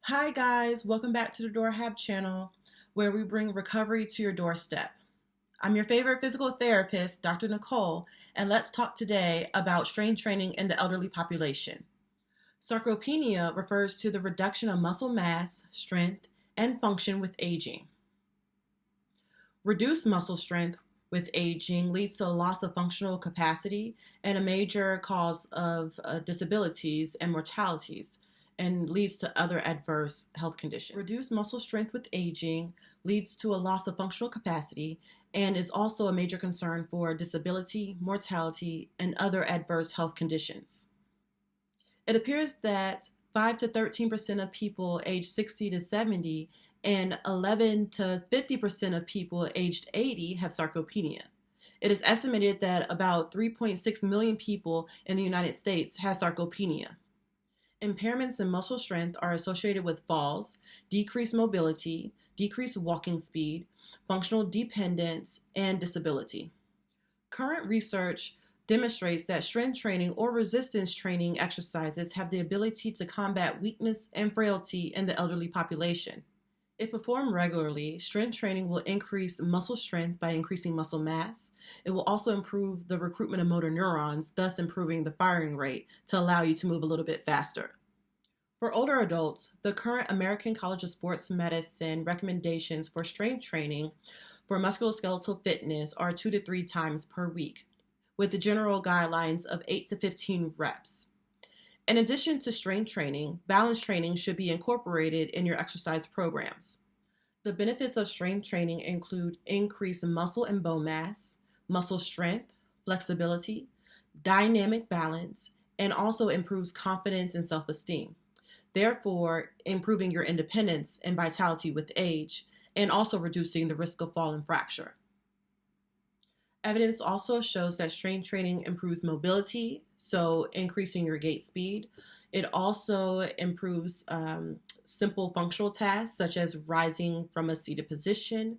Hi guys, welcome back to the Doorhab channel where we bring recovery to your doorstep. I'm your favorite physical therapist, Dr. Nicole, and let's talk today about strength training in the elderly population. Sarcopenia refers to the reduction of muscle mass, strength, and function with aging. Reduced muscle strength with aging leads to a loss of functional capacity and a major cause of disabilities and mortalities, and leads to other adverse health conditions. Reduced muscle strength with aging leads to a loss of functional capacity and is also a major concern for disability, mortality, and other adverse health conditions. It appears that 5 to 13% of people aged 60 to 70 and 11 to 50% of people aged 80 have sarcopenia. It is estimated that about 3.6 million people in the United States have sarcopenia. Impairments in muscle strength are associated with falls, decreased mobility, decreased walking speed, functional dependence, and disability. Current research demonstrates that strength training or resistance training exercises have the ability to combat weakness and frailty in the elderly population. If performed regularly, strength training will increase muscle strength by increasing muscle mass. It will also improve the recruitment of motor neurons, thus improving the firing rate to allow you to move a little bit faster. For older adults, the current American College of Sports Medicine recommendations for strength training for musculoskeletal fitness are 2 to 3 times per week, with the general guidelines of 8 to 15 reps. In addition to strength training, balance training should be incorporated in your exercise programs. The benefits of strength training include increased muscle and bone mass, muscle strength, flexibility, dynamic balance, and also improves confidence and self-esteem, therefore improving your independence and vitality with age, and also reducing the risk of fall and fracture. Evidence also shows that strength training improves mobility, so increasing your gait speed. It also improves simple functional tasks such as rising from a seated position.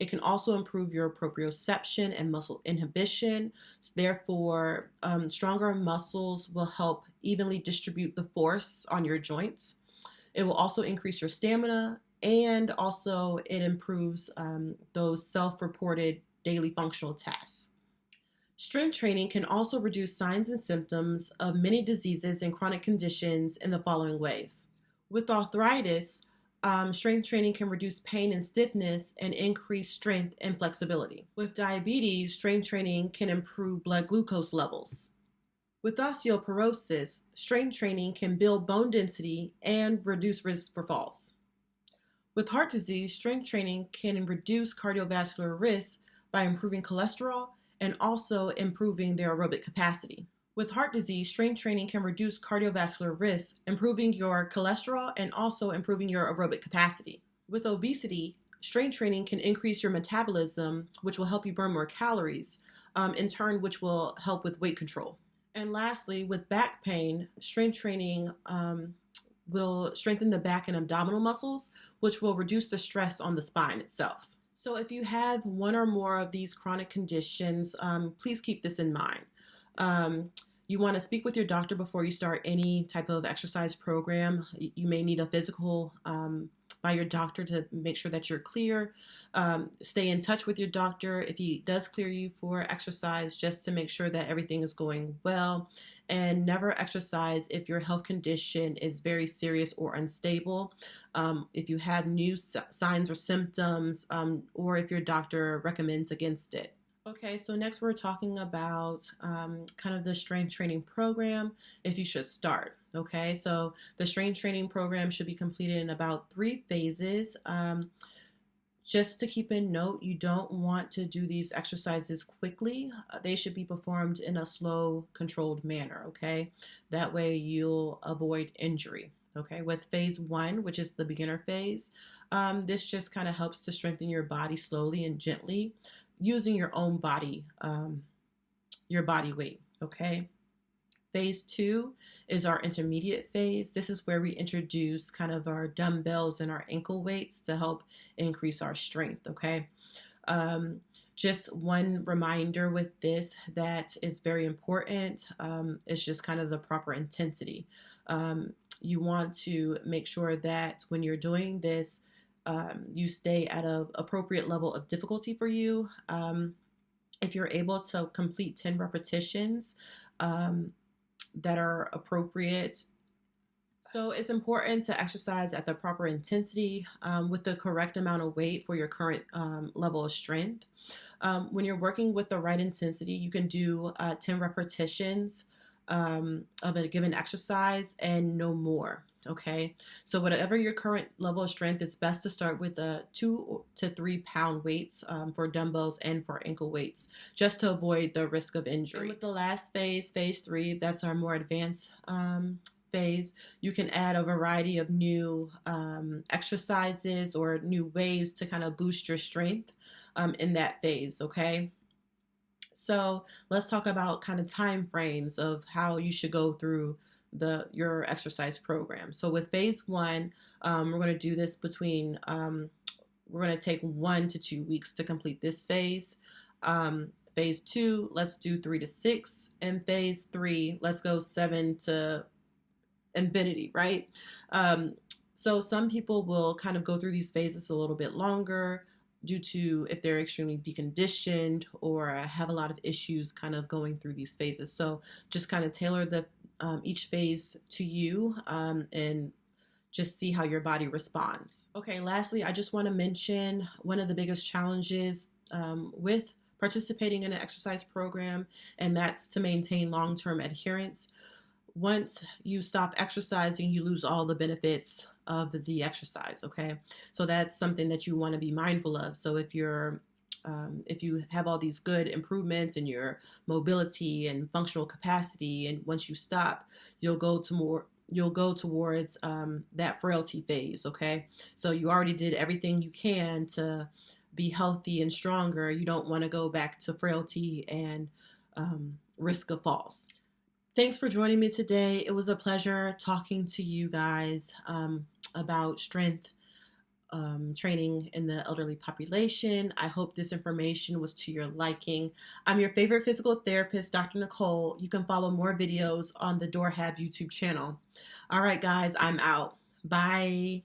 It can also improve your proprioception and muscle inhibition. Therefore, stronger muscles will help evenly distribute the force on your joints. It will also increase your stamina, and also it improves those self-reported daily functional tasks. Strength training can also reduce signs and symptoms of many diseases and chronic conditions in the following ways. With arthritis, strength training can reduce pain and stiffness and increase strength and flexibility. With diabetes, strength training can improve blood glucose levels. With osteoporosis, strength training can build bone density and reduce risk for falls. With heart disease, strength training can reduce cardiovascular risk by improving cholesterol and also improving their aerobic capacity. With heart disease, strength training can reduce cardiovascular risk, improving your cholesterol and also improving your aerobic capacity. With obesity, strength training can increase your metabolism, which will help you burn more calories, in turn, which will help with weight control. And lastly, with back pain, strength training will strengthen the back and abdominal muscles, which will reduce the stress on the spine itself. So if you have one or more of these chronic conditions, please keep this in mind. You want to speak with your doctor before you start any type of exercise program. You may need a physical by your doctor to make sure that you're clear. Stay in touch with your doctor if he does clear you for exercise, just to make sure that everything is going well. And never exercise if your health condition is very serious or unstable. If you have new signs or symptoms, or if your doctor recommends against it. Okay, so next we're talking about kind of the strength training program, if you should start. Okay, so the strength training program should be completed in about 3 phases. Just to keep in note, you don't want to do these exercises quickly. They should be performed in a slow, controlled manner, okay? That way you'll avoid injury, okay? With phase 1, which is the beginner phase, this just kind of helps to strengthen your body slowly and gently using your own body, your body weight, okay? Phase 2 is our intermediate phase. This is where we introduce kind of our dumbbells and our ankle weights to help increase our strength, okay? Just one reminder with this that is very important is just kind of the proper intensity. you want to make sure that when you're doing this, you stay at an appropriate level of difficulty for you. If you're able to complete 10 repetitions um, that are appropriate. So it's important to exercise at the proper intensity with the correct amount of weight for your current level of strength. When you're working with the right intensity, you can do 10 repetitions of a given exercise and no more. Okay, so whatever your current level of strength, it's best to start with 2 to 3 pound weights for dumbbells and for ankle weights, just to avoid the risk of injury. And with the last phase, phase 3, that's our more advanced phase, you can add a variety of new exercises or new ways to kind of boost your strength in that phase. Okay, so let's talk about kind of time frames of how you should go through your exercise program. So with phase 1, we're going to do this between we're going to take 1 to 2 weeks to complete this phase. Phase 2, let's do 3 to 6, and phase 3, let's go 7 to infinity, right? So some people will kind of go through these phases a little bit longer due to if they're extremely deconditioned or have a lot of issues kind of going through these phases. So just kind of tailor each phase to you and just see how your body responds. Okay, lastly, I just want to mention one of the biggest challenges with participating in an exercise program, and that's to maintain long-term adherence. Once you stop exercising, you lose all the benefits of the exercise. Okay, so that's something that you want to be mindful of. So if you have all these good improvements in your mobility and functional capacity, and once you stop, you'll go towards that frailty phase. Okay, so you already did everything you can to be healthy and stronger. You don't want to go back to frailty and risk of falls. Thanks for joining me today. It was a pleasure talking to you guys about strength training in the elderly population. I hope this information was to your liking. I'm your favorite physical therapist, Dr. Nicole. You can follow more videos on the DoorHab YouTube channel. All right, guys, I'm out. Bye.